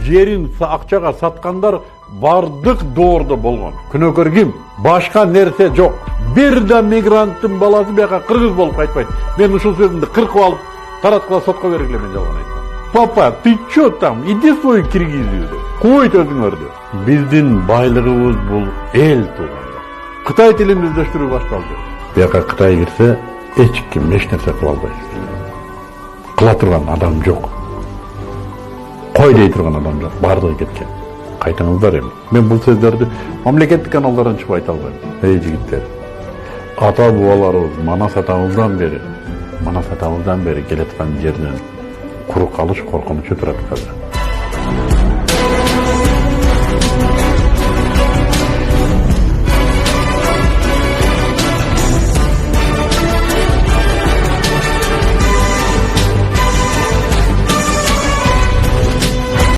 жерин акчага саткандар бардык доордо болгон. Күнөөкөр ким? Башка нерсе жок. Бир да мигранттын баласы бияка кыргыз болуп кайтпайт. Мен ушул сөзүмдү кыркып алып, тараткыла сотко бергиле, мен жалган айтсам. Папа, ты чё там? Иди свой Киргизию. Койт өзүңөрдү. Биздин байлыгыбыз бул эл тууганда. Кытай тилин өздөштүрүү башталды. Бияка Кытай кирсе, эч ким эч нерсе кыла албайт. Кыла турган адам жок. Кой дей турган адам жок. Бардыгы кеткен. Кайтыңыздар эми. Мен бул сөздөрдү мамлекеттик каналдардан чыгып айта албайм. Эй жигиттер. Ата бабаларыбыз Манас атабыздан бери келе аткан жерден куру калыш коркунучу турат казыр.